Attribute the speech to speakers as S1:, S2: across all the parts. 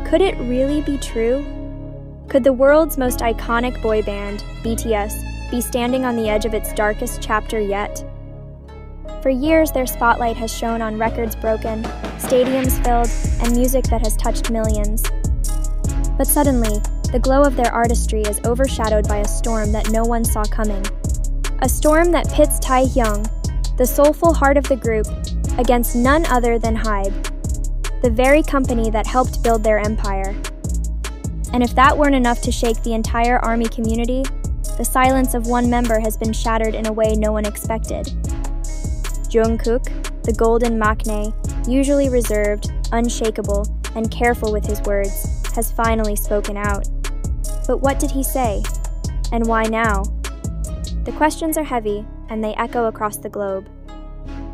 S1: Could it really be true? Could the world's most iconic boy band, BTS, be standing on the edge of its darkest chapter yet? For years, their spotlight has shone on records broken, stadiums filled, and music that has touched millions. But suddenly, the glow of their artistry is overshadowed by a storm that no one saw coming. A storm that pits Taehyung, the soulful heart of the group, against none other than HYBE, the very company that helped build their empire. And if that weren't enough to shake the entire ARMY community, the silence of one member has been shattered in a way no one expected. Jungkook, the golden maknae, usually reserved, unshakable, and careful with his words, has finally spoken out. But what did he say? And why now? The questions are heavy, and they echo across the globe.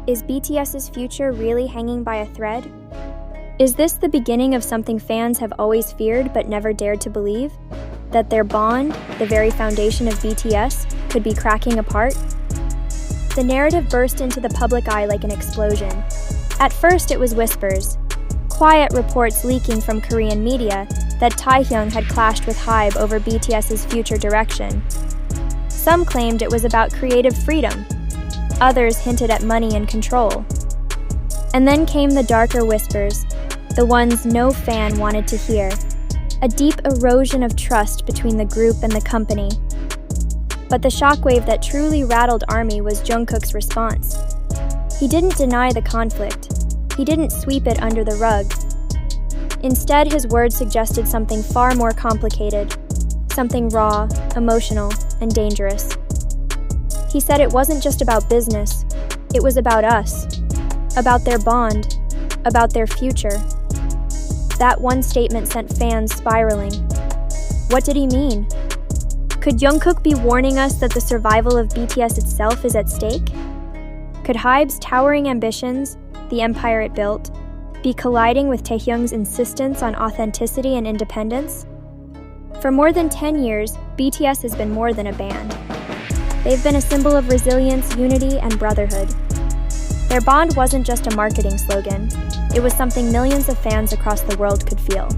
S1: Is BTS's future really hanging by a thread? Is this the beginning of something fans have always feared but never dared to believe? That their bond, the very foundation of BTS, could be cracking apart? The narrative burst into the public eye like an explosion. At first it was whispers, quiet reports leaking from Korean media that Taehyung had clashed with HYBE over BTS's future direction. Some claimed it was about creative freedom. Others hinted at money and control. And then came the darker whispers, the ones no fan wanted to hear. A deep erosion of trust between the group and the company. But the shockwave that truly rattled ARMY was Jungkook's response. He didn't deny the conflict. He didn't sweep it under the rug. Instead, his words suggested something far more complicated, something raw, emotional, and dangerous. He said it wasn't just about business, it was about us, about their bond, about their future. That one statement sent fans spiraling. What did he mean? Could Jungkook be warning us that the survival of BTS itself is at stake? Could HYBE's towering ambitions, the empire it built, be colliding with Taehyung's insistence on authenticity and independence? For more than 10 years, BTS has been more than a band. They've been a symbol of resilience, unity, and brotherhood. Their bond wasn't just a marketing slogan, it was something millions of fans across the world could feel.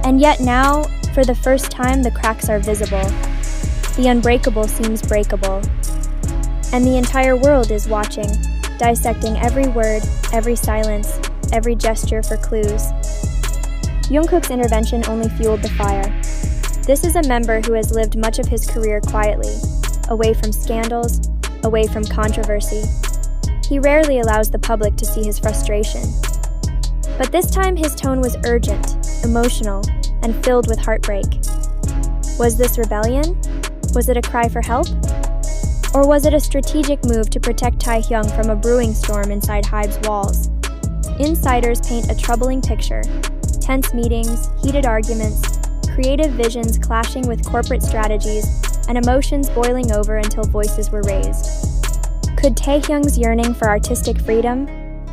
S1: And yet now, for the first time, the cracks are visible. The unbreakable seems breakable. And the entire world is watching, dissecting every word, every silence, every gesture for clues. Jungkook's intervention only fueled the fire. This is a member who has lived much of his career quietly, away from scandals, away from controversy. He rarely allows the public to see his frustration. But this time his tone was urgent, emotional, and filled with heartbreak. Was this rebellion? Was it a cry for help? Or was it a strategic move to protect Taehyung from a brewing storm inside HYBE's walls? Insiders paint a troubling picture. Tense meetings, heated arguments, creative visions clashing with corporate strategies, and emotions boiling over until voices were raised. Could Taehyung's yearning for artistic freedom,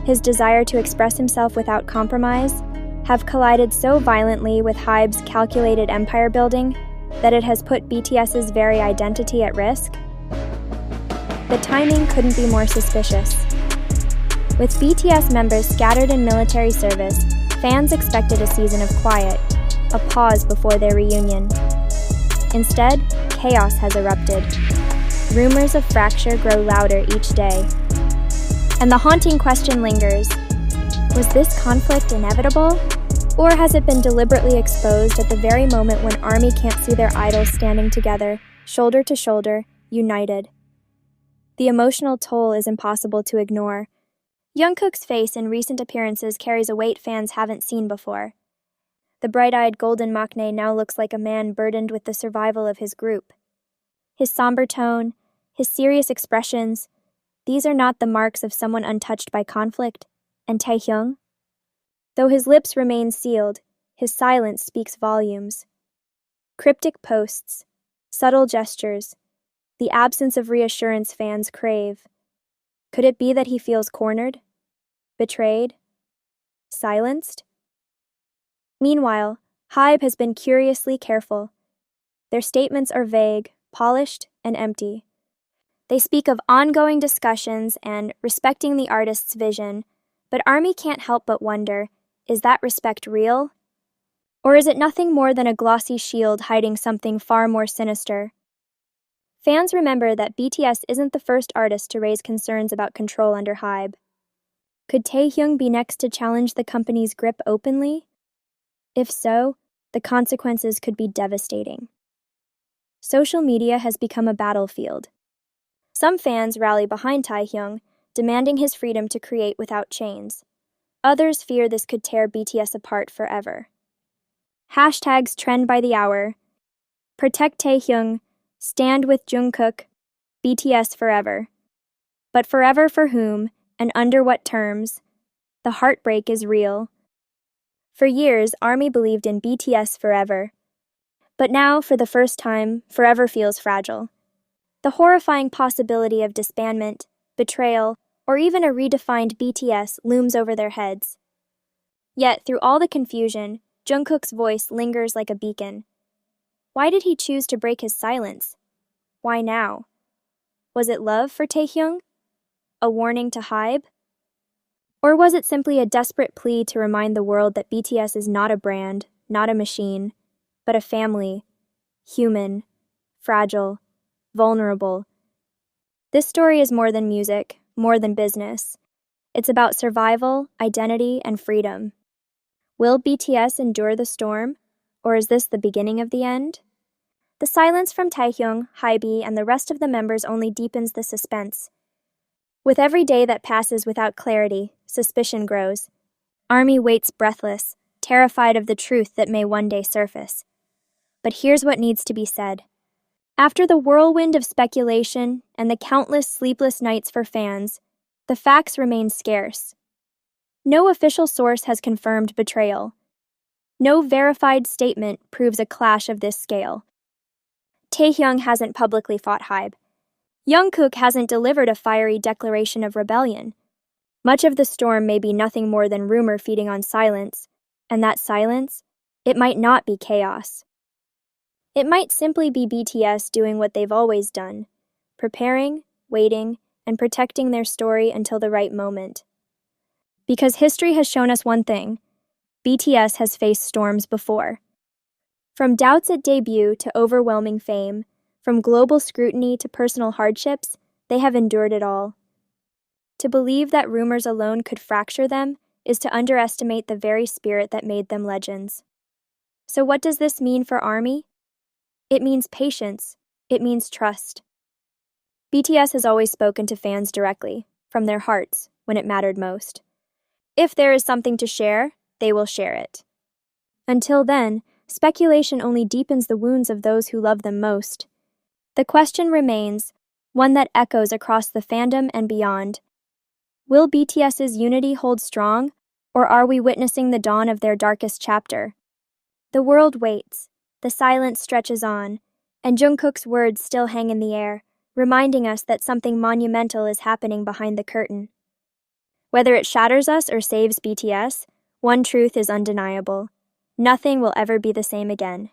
S1: his desire to express himself without compromise, have collided so violently with HYBE's calculated empire building that it has put BTS's very identity at risk? The timing couldn't be more suspicious. With BTS members scattered in military service, fans expected a season of quiet, a pause before their reunion. Instead, chaos has erupted. Rumors of fracture grow louder each day. And the haunting question lingers, was this conflict inevitable? Or has it been deliberately exposed at the very moment when ARMY can't see their idols standing together, shoulder to shoulder, united? The emotional toll is impossible to ignore. Jungkook's face in recent appearances carries a weight fans haven't seen before. The bright-eyed golden maknae now looks like a man burdened with the survival of his group. His somber tone, his serious expressions, these are not the marks of someone untouched by conflict. And Taehyung? Though his lips remain sealed, his silence speaks volumes. Cryptic posts, subtle gestures, the absence of reassurance fans crave. Could it be that he feels cornered? Betrayed? Silenced? Meanwhile, HYBE has been curiously careful. Their statements are vague, polished, and empty. They speak of ongoing discussions and respecting the artist's vision, but ARMY can't help but wonder, is that respect real? Or is it nothing more than a glossy shield hiding something far more sinister? Fans remember that BTS isn't the first artist to raise concerns about control under HYBE. Could Taehyung be next to challenge the company's grip openly? If so, the consequences could be devastating. Social media has become a battlefield. Some fans rally behind Taehyung, demanding his freedom to create without chains. Others fear this could tear BTS apart forever. Hashtags trend by the hour. Protect Taehyung, stand with Jungkook, BTS forever. But forever for whom, and under what terms? The heartbreak is real. For years, ARMY believed in BTS forever. But now, for the first time, forever feels fragile. The horrifying possibility of disbandment, betrayal, or even a redefined BTS looms over their heads. Yet, through all the confusion, Jungkook's voice lingers like a beacon. Why did he choose to break his silence? Why now? Was it love for Taehyung? A warning to HYBE? Or was it simply a desperate plea to remind the world that BTS is not a brand, not a machine, but a family, human, fragile, vulnerable? This story is more than music, more than business. It's about survival, identity, and freedom. Will BTS endure the storm, or is this the beginning of the end? The silence from Taehyung, HYBE, and the rest of the members only deepens the suspense. With every day that passes without clarity, suspicion grows. ARMY waits breathless, terrified of the truth that may one day surface. But here's what needs to be said. After the whirlwind of speculation and the countless sleepless nights for fans, the facts remain scarce. No official source has confirmed betrayal. No verified statement proves a clash of this scale. Taehyung hasn't publicly fought HYBE. Jungkook hasn't delivered a fiery declaration of rebellion. Much of the storm may be nothing more than rumor feeding on silence, and that silence, it might not be chaos. It might simply be BTS doing what they've always done, preparing, waiting, and protecting their story until the right moment. Because history has shown us one thing: BTS has faced storms before. From doubts at debut to overwhelming fame, from global scrutiny to personal hardships, they have endured it all. To believe that rumors alone could fracture them is to underestimate the very spirit that made them legends. So what does this mean for ARMY? It means patience. It means trust. BTS has always spoken to fans directly, from their hearts, when it mattered most. If there is something to share, they will share it. Until then, speculation only deepens the wounds of those who love them most. The question remains, one that echoes across the fandom and beyond. Will BTS's unity hold strong, or are we witnessing the dawn of their darkest chapter? The world waits, the silence stretches on, and Jungkook's words still hang in the air, reminding us that something monumental is happening behind the curtain. Whether it shatters us or saves BTS, one truth is undeniable: nothing will ever be the same again.